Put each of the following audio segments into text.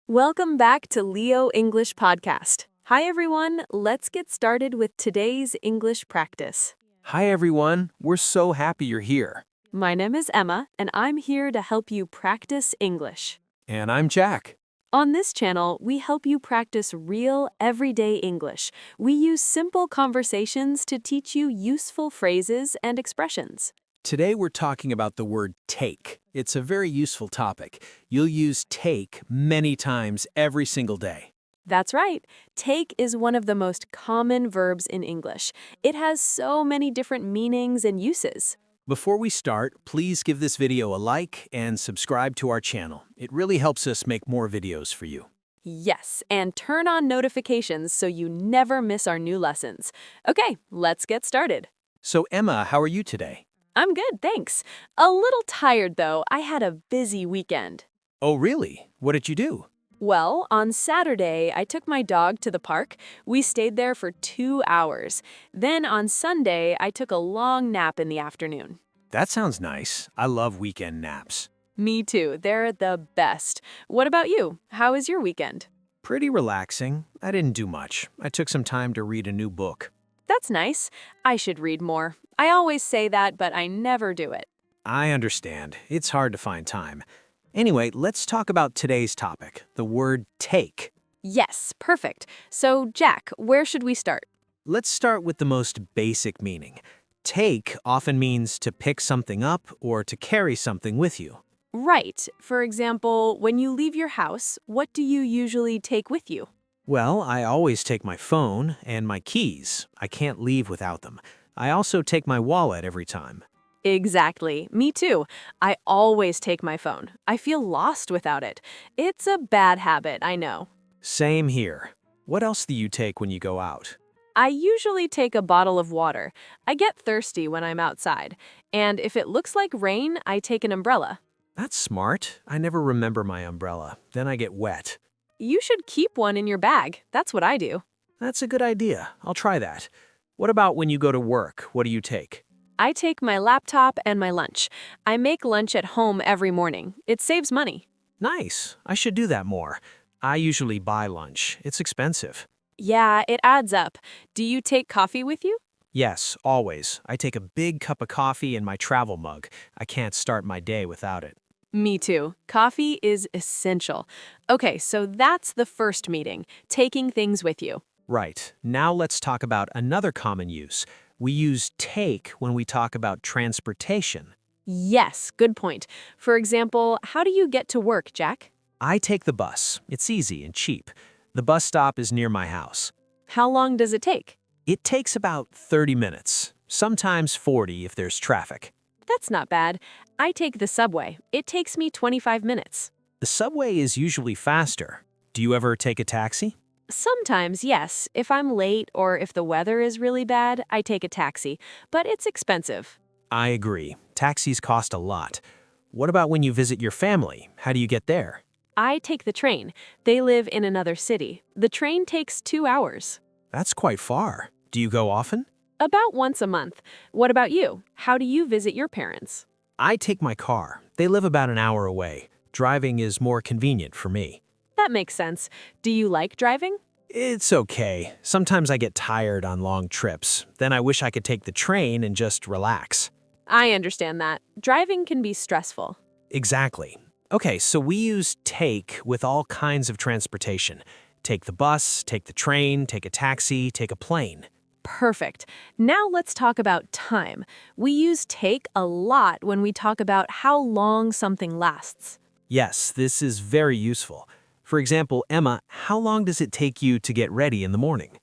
Welcome back to Leo English Podcast. Hi everyone, let's get started with today's English practice. Hi everyone, we're so happy you're here. My name is Emma, and I'm here to help you practice English. And I'm Jack. On this channel, we help you practice real, everyday English. We use simple conversations to teach you useful phrases and expressions. Today we're talking about the word take. It's a very useful topic. You'll use take many times every single day. That's right. Take is one of the most common verbs in English. It has so many different meanings and uses. Before we start, please give this video a like and subscribe to our channel. It really helps us make more videos for you. Yes, and turn on notifications so you never miss our new lessons. Okay, let's get started. So Emma, how are you today? I'm good, thanks. A little tired though. I had a busy weekend. Oh really? What did you do? Well, on Saturday, I took my dog to the park. We stayed there for 2 hours. Then on Sunday, I took a long nap in the afternoon. That sounds nice. I love weekend naps. Me too. They're the best. What about you? How was your weekend? Pretty relaxing. I didn't do much. I took some time to read a new book. That's nice. I should read more. I always say that, but I never do it. I understand. It's hard to find time. Anyway, let's talk about today's topic, the word take. Yes, perfect. So, Jack, where should we start? Let's start with the most basic meaning. Take often means to pick something up or to carry something with you. Right. For example, when you leave your house, what do you usually take with you? Well, I always take my phone and my keys. I can't leave without them. I also take my wallet every time. Exactly. Me too. I always take my phone. I feel lost without it. It's a bad habit, I know. Same here. What else do you take when you go out? I usually take a bottle of water. I get thirsty when I'm outside. And if it looks like rain, I take an umbrella. That's smart. I never remember my umbrella. Then I get wet. You should keep one in your bag. That's what I do. That's a good idea. I'll try that. What about when you go to work? What do you take? I take my laptop and my lunch. I make lunch at home every morning. It saves money. Nice. I should do that more. I usually buy lunch. It's expensive. Yeah, it adds up. Do you take coffee with you? Yes, always. I take a big cup of coffee in my travel mug. I can't start my day without it. Me too. Coffee is essential. Okay, so that's the first meaning, taking things with you. Right. Now let's talk about another common use. We use take when we talk about transportation. Yes, good point. For example, how do you get to work, Jack? I take the bus. It's easy and cheap. The bus stop is near my house. How long does it take? It takes about 30 minutes, sometimes 40 if there's traffic. That's not bad. I take the subway. It takes me 25 minutes. The subway is usually faster. Do you ever take a taxi? Sometimes, yes. If I'm late or if the weather is really bad, I take a taxi, but it's expensive. I agree. Taxis cost a lot. What about when you visit your family? How do you get there? I take the train. They live in another city. The train takes 2 hours. That's quite far. Do you go often? About once a month. What about you? How do you visit your parents? I take my car. They live about an hour away. Driving is more convenient for me. That makes sense. Do you like driving? It's okay. Sometimes I get tired on long trips. Then I wish I could take the train and just relax. I understand that. Driving can be stressful. Exactly. Okay, so we use take with all kinds of transportation. Take the bus, take the train, take a taxi, take a plane. Perfect. Now let's talk about time. We use take a lot when we talk about how long something lasts. Yes, this is very useful. For example, Emma, how long does it take you to get ready in the morning?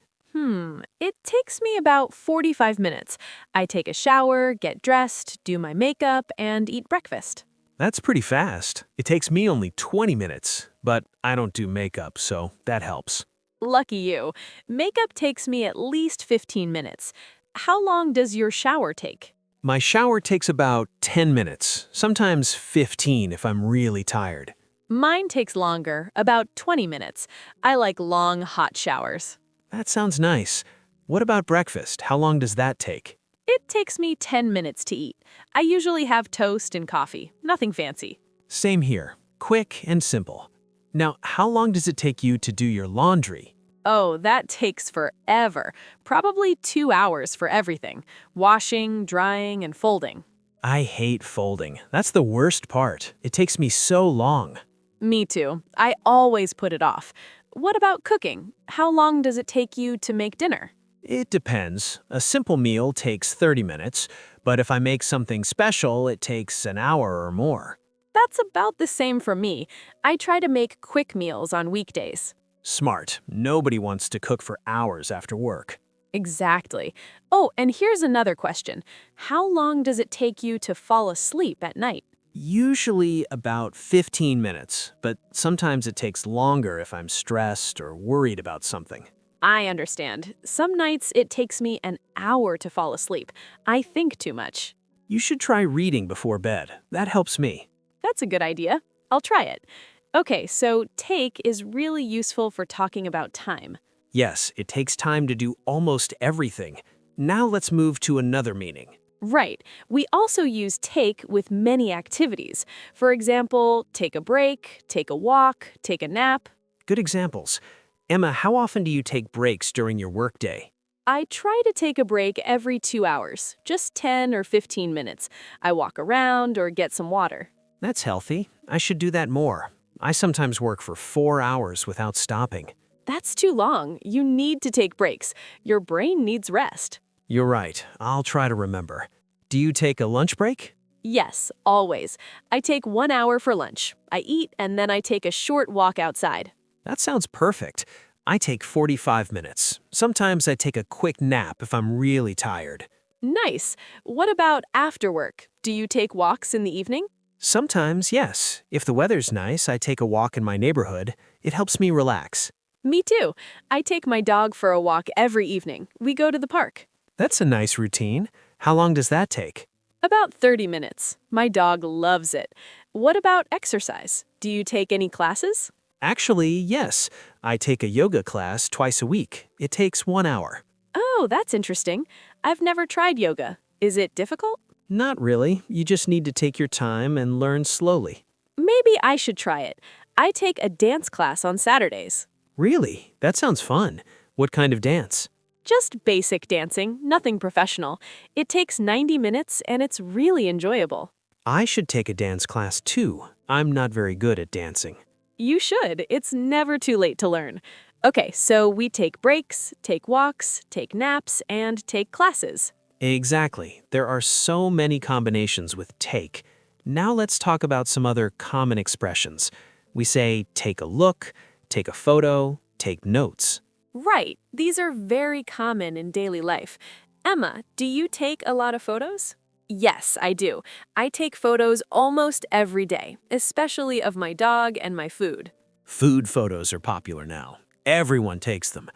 It takes me about 45 minutes. I take a shower, get dressed, do my makeup, and eat breakfast. That's pretty fast. It takes me only 20 minutes, but I don't do makeup, so that helps. Lucky you. Makeup takes me at least 15 minutes. How long does your shower take? My shower takes about 10 minutes, sometimes 15 if I'm really tired. Mine takes longer, about 20 minutes. I like long, hot showers. That sounds nice. What about breakfast? How long does that take? It takes me 10 minutes to eat. I usually have toast and coffee, nothing fancy. Same here. Quick and simple. Now, how long does it take you to do your laundry? Oh, that takes forever. Probably 2 hours for everything. Washing, drying, and folding. I hate folding. That's the worst part. It takes me so long. Me too. I always put it off. What about cooking? How long does it take you to make dinner? It depends. A simple meal takes 30 minutes, but if I make something special, it takes an hour or more. That's about the same for me. I try to make quick meals on weekdays. Smart. Nobody wants to cook for hours after work. Exactly. Oh, and here's another question. How long does it take you to fall asleep at night? Usually about 15 minutes, but sometimes it takes longer if I'm stressed or worried about something. I understand. Some nights it takes me an hour to fall asleep. I think too much. You should try reading before bed. That helps me. That's a good idea. I'll try it. Okay, so take is really useful for talking about time. Yes, it takes time to do almost everything. Now let's move to another meaning. Right. We also use take with many activities. For example, take a break, take a walk, take a nap. Good examples. Emma, how often do you take breaks during your workday? I try to take a break every 2 hours, just 10 or 15 minutes. I walk around or get some water. That's healthy. I should do that more. I sometimes work for 4 hours without stopping. That's too long. You need to take breaks. Your brain needs rest. You're right. I'll try to remember. Do you take a lunch break? Yes, always. I take 1 hour for lunch. I eat and then I take a short walk outside. That sounds perfect. I take 45 minutes. Sometimes I take a quick nap if I'm really tired. Nice. What about after work? Do you take walks in the evening? Sometimes, yes. If the weather's nice, I take a walk in my neighborhood. It helps me relax. Me too. I take my dog for a walk every evening. We go to the park. That's a nice routine. How long does that take? About 30 minutes. My dog loves it. What about exercise? Do you take any classes? Actually, yes. I take a yoga class twice a week. It takes 1 hour. Oh, that's interesting. I've never tried yoga. Is it difficult? Not really. You just need to take your time and learn slowly. Maybe I should try it. I take a dance class on Saturdays. Really? That sounds fun. What kind of dance? Just basic dancing, nothing professional. It takes 90 minutes and it's really enjoyable. I should take a dance class too. I'm not very good at dancing. You should. It's never too late to learn. Okay, so we take breaks, take walks, take naps, and take classes. Exactly. There are so many combinations with take. Now let's talk about some other common expressions. We say take a look, take a photo, take notes. Right. These are very common in daily life. Emma, do you take a lot of photos? Yes, I do. I take photos almost every day, especially of my dog and my food. Food photos are popular now. Everyone takes them.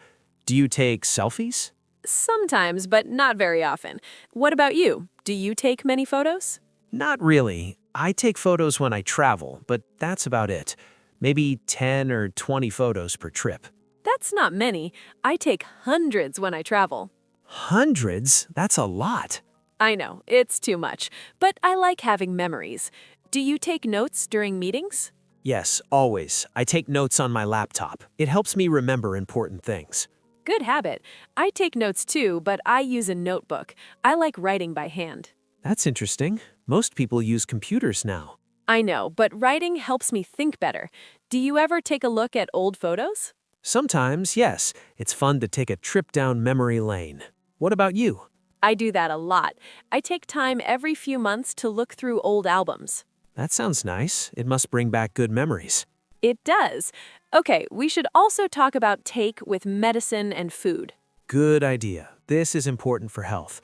Do you take selfies? Sometimes, but not very often. What about you? Do you take many photos? Not really. I take photos when I travel, but that's about it. Maybe 10 or 20 photos per trip. That's not many. I take hundreds when I travel. Hundreds? That's a lot. I know, it's too much, but I like having memories. Do you take notes during meetings? Yes, always. I take notes on my laptop. It helps me remember important things. Good habit. I take notes too, but I use a notebook. I like writing by hand. That's interesting. Most people use computers now. I know, but writing helps me think better. Do you ever take a look at old photos? Sometimes, yes. It's fun to take a trip down memory lane. What about you? I do that a lot. I take time every few months to look through old albums. That sounds nice. It must bring back good memories. It does. Okay, we should also talk about take with medicine and food. Good idea. This is important for health.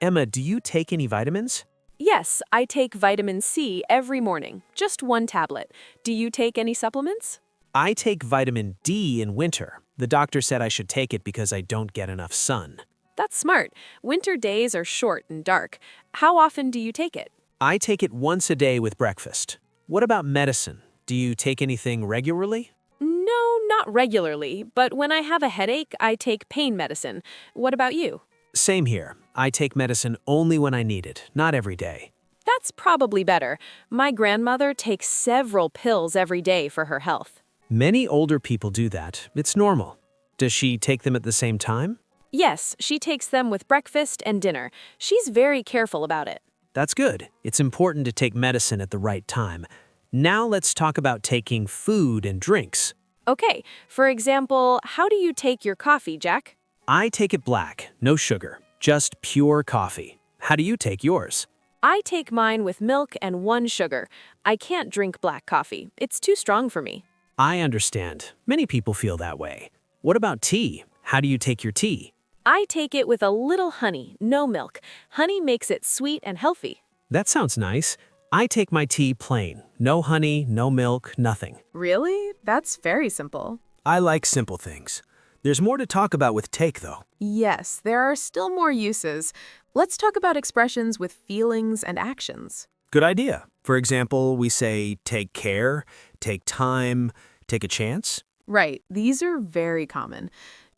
Emma, do you take any vitamins? Yes, I take vitamin C every morning, just 1 tablet. Do you take any supplements? I take vitamin D in winter. The doctor said I should take it because I don't get enough sun. That's smart. Winter days are short and dark. How often do you take it? I take it once a day with breakfast. What about medicine? Do you take anything regularly? No, not regularly, but when I have a headache, I take pain medicine. What about you? Same here. I take medicine only when I need it, not every day. That's probably better. My grandmother takes several pills every day for her health. Many older people do that. It's normal. Does she take them at the same time? Yes, she takes them with breakfast and dinner. She's very careful about it. That's good. It's important to take medicine at the right time. Now let's talk about taking food and drinks. Okay, for example, how do you take your coffee, Jack? I take it black, no sugar, just pure coffee. How do you take yours? I take mine with milk and 1 sugar. I can't drink black coffee. It's too strong for me. I understand. Many people feel that way. What about tea? How do you take your tea? I take it with a little honey, no milk. Honey makes it sweet and healthy. That sounds nice. I take my tea plain. No honey, no milk, nothing. Really? That's very simple. I like simple things. There's more to talk about with take, though. Yes, there are still more uses. Let's talk about expressions with feelings and actions. Good idea. For example, we say take care, take time, take a chance. Right, these are very common.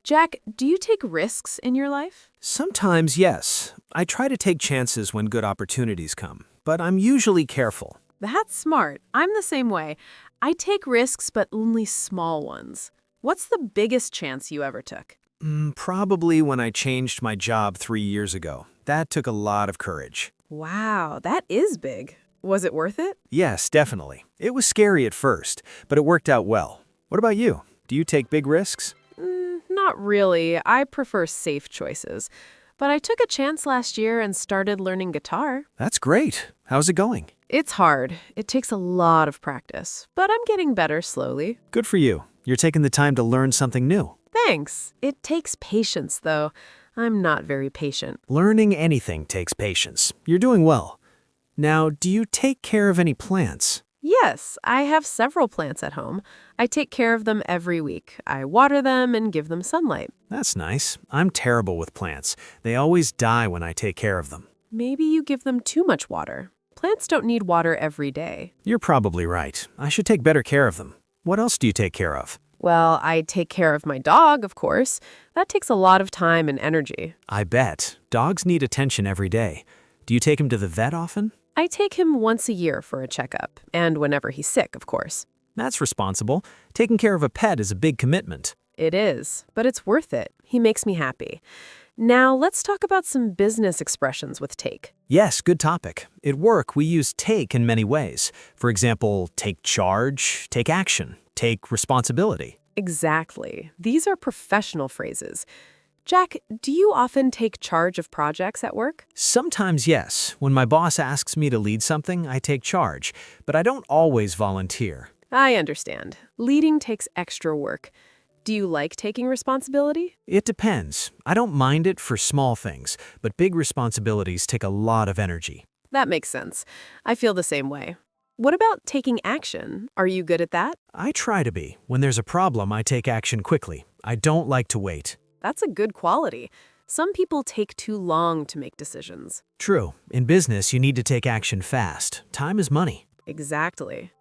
Jack, do you take risks in your life? Sometimes, yes. I try to take chances when good opportunities come, but I'm usually careful. That's smart. I'm the same way. I take risks, but only small ones. What's the biggest chance you ever took? Probably when I changed my job 3 years ago. That took a lot of courage. Wow, that is big. Was it worth it? Yes, definitely. It was scary at first, but it worked out well. What about you? Do you take big risks? Not really. I prefer safe choices. But I took a chance last year and started learning guitar. That's great. How's it going? It's hard. It takes a lot of practice, but I'm getting better slowly. Good for you. You're taking the time to learn something new. Thanks. It takes patience, though. I'm not very patient. Learning anything takes patience. You're doing well. Now, do you take care of any plants? Yes, I have several plants at home. I take care of them every week. I water them and give them sunlight. That's nice. I'm terrible with plants. They always die when I take care of them. Maybe you give them too much water. Plants don't need water every day. You're probably right. I should take better care of them. What else do you take care of? Well, I take care of my dog, of course. That takes a lot of time and energy. I bet. Dogs need attention every day. Do you take him to the vet often? I take him once a year for a checkup, and whenever he's sick, of course. That's responsible. Taking care of a pet is a big commitment. It is, but it's worth it. He makes me happy. Now, let's talk about some business expressions with take. Yes, good topic. At work, we use take in many ways. For example, take charge, take action, take responsibility. Exactly. These are professional phrases. Jack, do you often take charge of projects at work? Sometimes, yes. When my boss asks me to lead something, I take charge, but I don't always volunteer. I understand. Leading takes extra work. Do you like taking responsibility? It depends. I don't mind it for small things, but big responsibilities take a lot of energy. That makes sense. I feel the same way. What about taking action? Are you good at that? I try to be. When there's a problem, I take action quickly. I don't like to wait. That's a good quality. Some people take too long to make decisions. True. In business, you need to take action fast. Time is money. Exactly.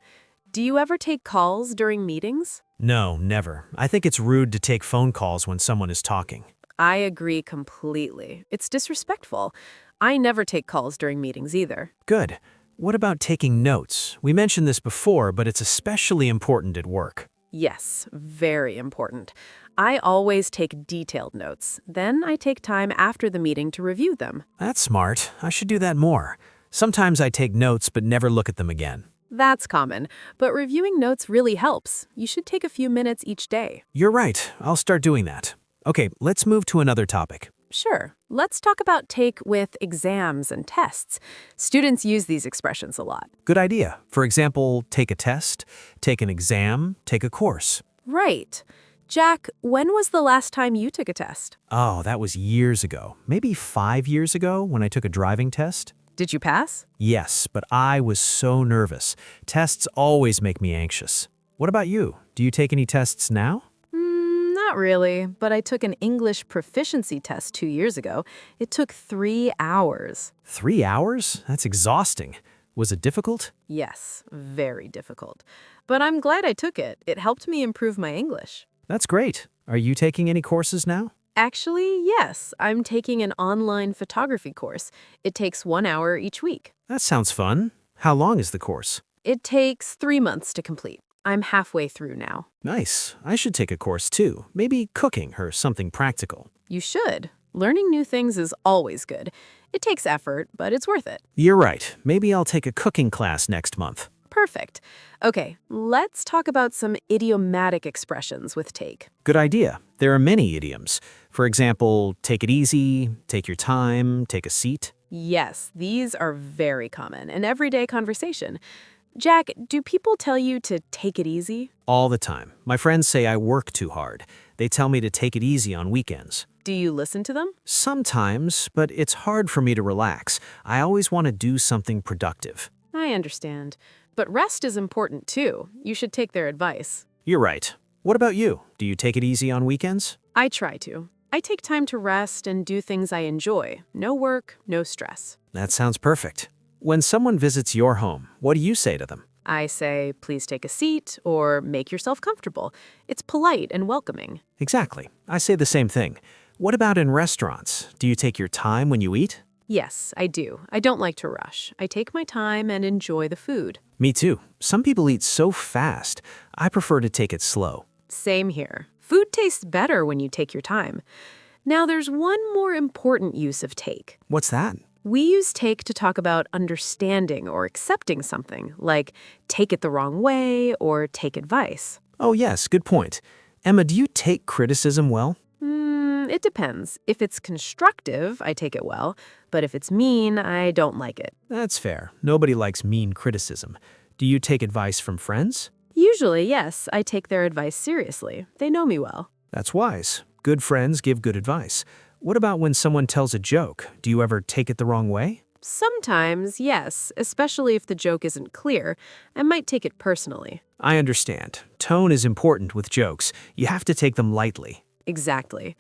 Do you ever take calls during meetings? No, never. I think it's rude to take phone calls when someone is talking. I agree completely. It's disrespectful. I never take calls during meetings either. Good. What about taking notes? We mentioned this before, but it's especially important at work. Yes, very important. I always take detailed notes. Then I take time after the meeting to review them. That's smart. I should do that more. Sometimes I take notes but never look at them again. That's common, but reviewing notes really helps. You should take a few minutes each day. You're right. I'll start doing that. Okay, let's move to another topic. Sure. Let's talk about take with exams and tests. Students use these expressions a lot. Good idea. For example, take a test, take an exam, take a course. Right. Jack, when was the last time you took a test? Oh, that was years ago. Maybe 5 years ago when I took a driving test. Did you pass? Yes, but I was so nervous. Tests always make me anxious. What about you? Do you take any tests now? Not really, but I took an English proficiency test 2 years ago. It took 3 hours. 3 hours? That's exhausting. Was it difficult? Yes, very difficult. But I'm glad I took it. It helped me improve my English. That's great. Are you taking any courses now? Actually, yes. I'm taking an online photography course. It takes 1 hour each week. That sounds fun. How long is the course? It takes 3 months to complete. I'm halfway through now. Nice. I should take a course too. Maybe cooking or something practical. You should. Learning new things is always good. It takes effort, but it's worth it. You're right. Maybe I'll take a cooking class next month. Perfect. Okay, let's talk about some idiomatic expressions with take. Good idea. There are many idioms. For example, take it easy, take your time, take a seat. Yes, these are very common in everyday conversation. Jack, do people tell you to take it easy? All the time. My friends say I work too hard. They tell me to take it easy on weekends. Do you listen to them? Sometimes, but it's hard for me to relax. I always want to do something productive. I understand. But rest is important too. You should take their advice. You're right. What about you? Do you take it easy on weekends? I try to. I take time to rest and do things I enjoy. No work, no stress. That sounds perfect. When someone visits your home, what do you say to them? I say, please take a seat or make yourself comfortable. It's polite and welcoming. Exactly. I say the same thing. What about in restaurants? Do you take your time when you eat? Yes, I do. I don't like to rush. I take my time and enjoy the food. Me too. Some people eat so fast. I prefer to take it slow. Same here. Food tastes better when you take your time. Now, there's one more important use of take. What's that? We use take to talk about understanding or accepting something, like take it the wrong way or take advice. Oh yes, good point. Emma, do you take criticism well? It depends. If it's constructive, I take it well, but if it's mean, I don't like it. That's fair. Nobody likes mean criticism. Do you take advice from friends? Usually, yes, I take their advice seriously. They know me well. That's wise. Good friends give good advice. What about when someone tells a joke? Do you ever take it the wrong way? Sometimes, yes, especially if the joke isn't clear. I might take it personally. I understand. Tone is important with jokes. You have to take them lightly. Exactly.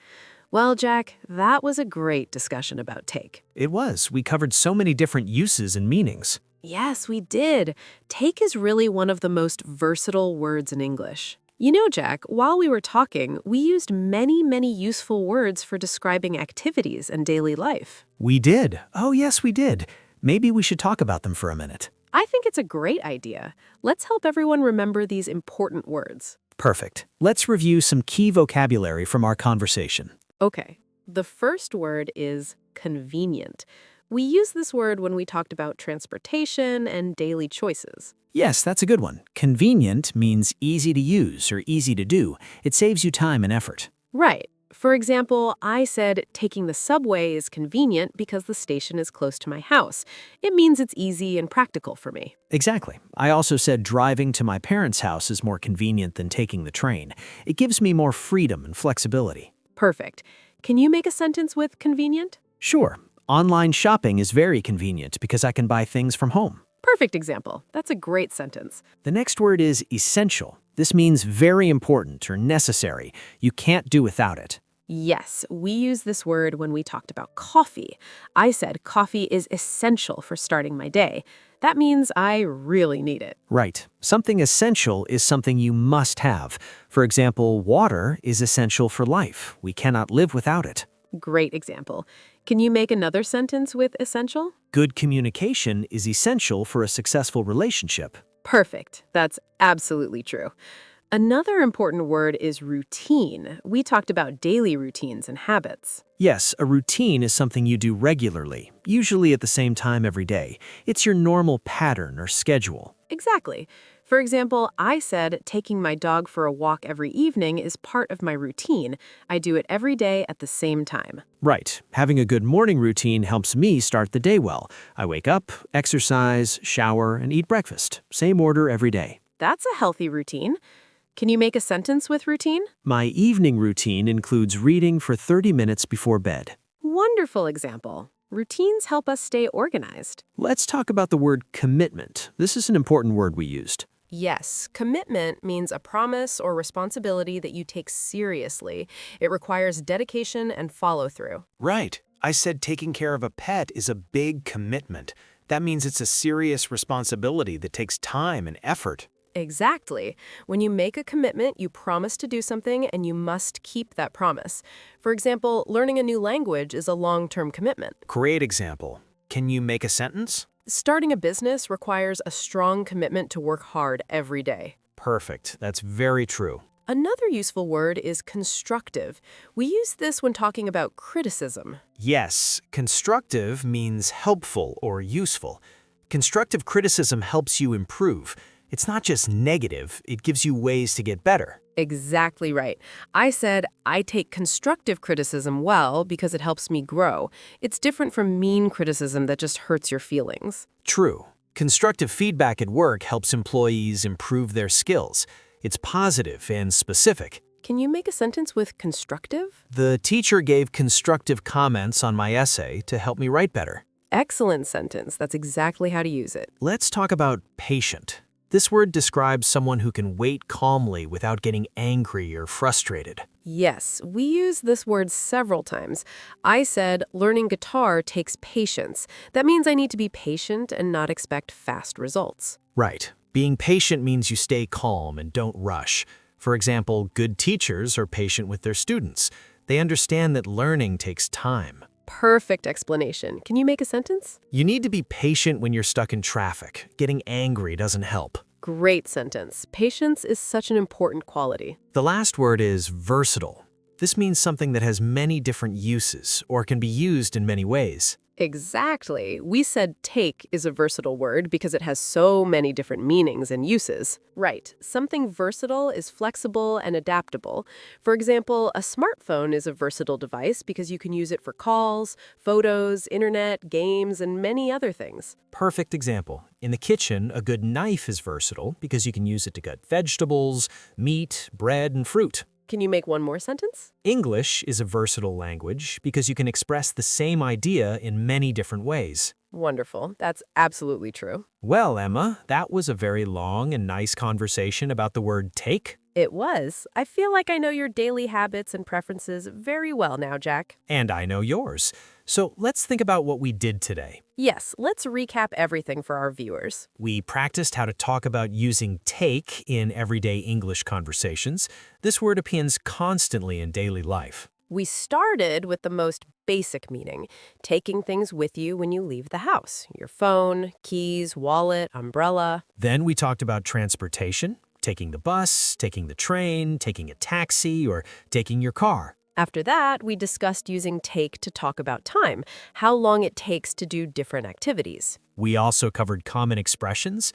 Well, Jack, that was a great discussion about take. It was. We covered so many different uses and meanings. Yes, we did. Take is really one of the most versatile words in English. You know, Jack, while we were talking, we used many useful words for describing activities and daily life. We did. Oh, yes, we did. Maybe we should talk about them for a minute. I think it's a great idea. Let's help everyone remember these important words. Perfect. Let's review some key vocabulary from our conversation. Okay, the first word is convenient. We used this word when we talked about transportation and daily choices. Yes, that's a good one. Convenient means easy to use or easy to do. It saves you time and effort. Right. For example, I said taking the subway is convenient because the station is close to my house. It means it's easy and practical for me. Exactly. I also said driving to my parents' house is more convenient than taking the train. It gives me more freedom and flexibility. Perfect. Can you make a sentence with convenient? Sure. Online shopping is very convenient because I can buy things from home. Perfect example. That's a great sentence. The next word is essential. This means very important or necessary. You can't do without it. Yes, we use this word when we talked about coffee. I said coffee is essential for starting my day. That means I really need it. Right. Something essential is something you must have. For example, water is essential for life. We cannot live without it. Great example. Can you make another sentence with essential? Good communication is essential for a successful relationship. Perfect. That's absolutely true. Another important word is routine. We talked about daily routines and habits. Yes, a routine is something you do regularly, usually at the same time every day. It's your normal pattern or schedule. Exactly. For example, I said taking my dog for a walk every evening is part of my routine. I do it every day at the same time. Right. Having a good morning routine helps me start the day well. I wake up, exercise, shower, and eat breakfast. Same order every day. That's a healthy routine. Can you make a sentence with routine? My evening routine includes reading for 30 minutes before bed. Wonderful example. Routines help us stay organized. Let's talk about the word commitment. This is an important word we used. Yes, commitment means a promise or responsibility that you take seriously. It requires dedication and follow-through. Right. I said taking care of a pet is a big commitment. That means it's a serious responsibility that takes time and effort. Exactly. When you make a commitment, you promise to do something and you must keep that promise. For example, learning a new language is a long-term commitment. Great example. Can you make a sentence? Starting a business requires a strong commitment to work hard every day. Perfect. That's very true. Another useful word is constructive. We use this when talking about criticism. Yes, constructive means helpful or useful. Constructive criticism helps you improve. It's not just negative, it gives you ways to get better. Exactly right. I said I take constructive criticism well because it helps me grow. It's different from mean criticism that just hurts your feelings. True. Constructive feedback at work helps employees improve their skills. It's positive and specific. Can you make a sentence with constructive? The teacher gave constructive comments on my essay to help me write better. Excellent sentence. That's exactly how to use it. Let's talk about patient. This word describes someone who can wait calmly without getting angry or frustrated. Yes, we use this word several times. I said learning guitar takes patience. That means I need to be patient and not expect fast results. Right. Being patient means you stay calm and don't rush. For example, good teachers are patient with their students. They understand that learning takes time. Perfect explanation. Can you make a sentence? You need to be patient when you're stuck in traffic. Getting angry doesn't help. Great sentence. Patience is such an important quality. The last word is versatile. This means something that has many different uses or can be used in many ways. Exactly. We said take is a versatile word because it has so many different meanings and uses. Right. Something versatile is flexible and adaptable. For example, a smartphone is a versatile device because you can use it for calls, photos, internet, games, and many other things. Perfect example. In the kitchen, a good knife is versatile because you can use it to cut vegetables, meat, bread, and fruit. Can you make one more sentence? English is a versatile language because you can express the same idea in many different ways. Wonderful. That's absolutely true. Well, Emma, that was a very long and nice conversation about the word take. It was. I feel like I know your daily habits and preferences very well now, Jack. And I know yours. So let's think about what we did today. Yes, let's recap everything for our viewers. We practiced how to talk about using take in everyday English conversations. This word appears constantly in daily life. We started with the most basic meaning, taking things with you when you leave the house. Your phone, keys, wallet, umbrella. Then we talked about transportation, taking the bus, taking the train, taking a taxi, or taking your car. After that, we discussed using take to talk about time, how long it takes to do different activities. We also covered common expressions,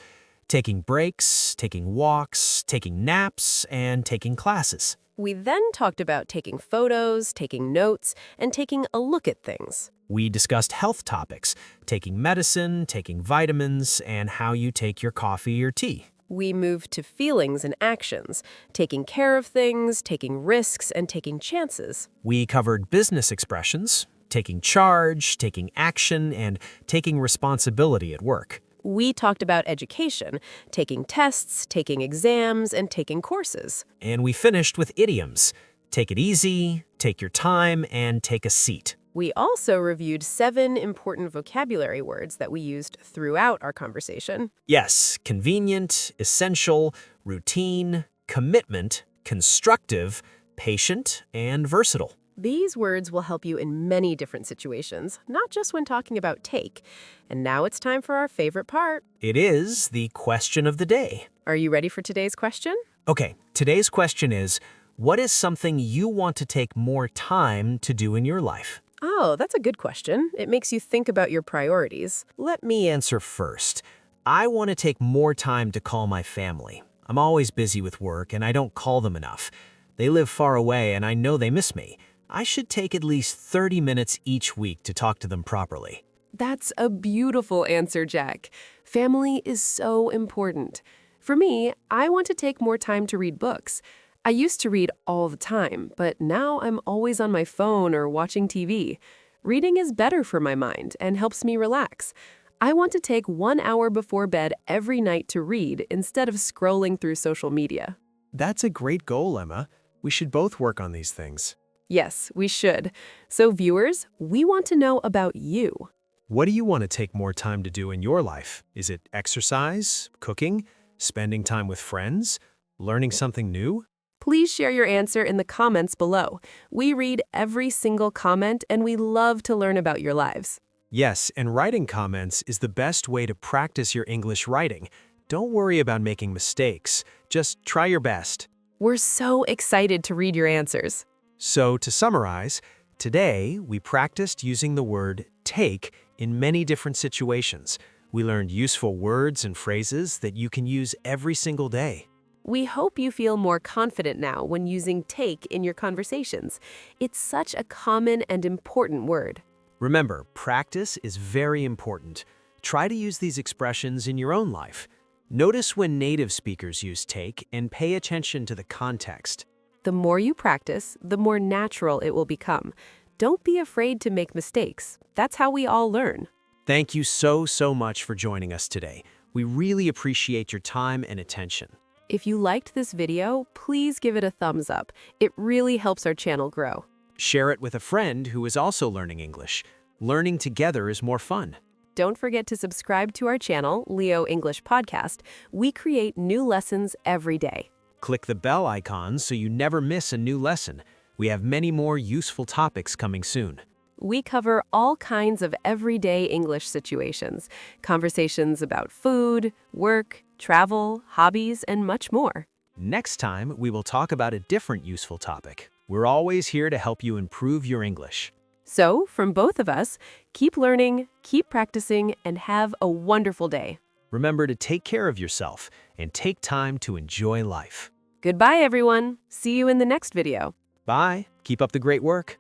taking breaks, taking walks, taking naps, and taking classes. We then talked about taking photos, taking notes, and taking a look at things. We discussed health topics, taking medicine, taking vitamins, and how you take your coffee or tea. We moved to feelings and actions, taking care of things, taking risks, and taking chances. We covered business expressions, taking charge, taking action, and taking responsibility at work. We talked about education, taking tests, taking exams, and taking courses. And we finished with idioms. Take it easy, take your time, and take a seat. We also reviewed 7 important vocabulary words that we used throughout our conversation. Yes, convenient, essential, routine, commitment, constructive, patient, and versatile. These words will help you in many different situations, not just when talking about take. And now it's time for our favorite part. It is the question of the day. Are you ready for today's question? Okay, today's question is, what is something you want to take more time to do in your life? Oh, that's a good question. It makes you think about your priorities. Let me answer first. I want to take more time to call my family. I'm always busy with work and I don't call them enough. They live far away and I know they miss me. I should take at least 30 minutes each week to talk to them properly. That's a beautiful answer, Jack. Family is so important. For me, I want to take more time to read books. I used to read all the time, but now I'm always on my phone or watching TV. Reading is better for my mind and helps me relax. I want to take 1 hour before bed every night to read instead of scrolling through social media. That's a great goal, Emma. We should both work on these things. Yes, we should. So viewers, we want to know about you. What do you want to take more time to do in your life? Is it exercise, cooking, spending time with friends, learning something new? Please share your answer in the comments below. We read every single comment and we love to learn about your lives. Yes, and writing comments is the best way to practice your English writing. Don't worry about making mistakes. Just try your best. We're so excited to read your answers. So, to summarize, today we practiced using the word take in many different situations. We learned useful words and phrases that you can use every single day. We hope you feel more confident now when using take in your conversations. It's such a common and important word. Remember, practice is very important. Try to use these expressions in your own life. Notice when native speakers use take and pay attention to the context. The more you practice, the more natural it will become. Don't be afraid to make mistakes. That's how we all learn. Thank you so much for joining us today. We really appreciate your time and attention. If you liked this video, please give it a thumbs up. It really helps our channel grow. Share it with a friend who is also learning English. Learning together is more fun. Don't forget to subscribe to our channel, Leo English Podcast. We create new lessons every day. Click the bell icon so you never miss a new lesson. We have many more useful topics coming soon. We cover all kinds of everyday English situations, conversations about food, work, travel, hobbies, and much more. Next time, we will talk about a different useful topic. We're always here to help you improve your English. So, from both of us, keep learning, keep practicing, and have a wonderful day. Remember to take care of yourself and take time to enjoy life. Goodbye, everyone. See you in the next video. Bye. Keep up the great work.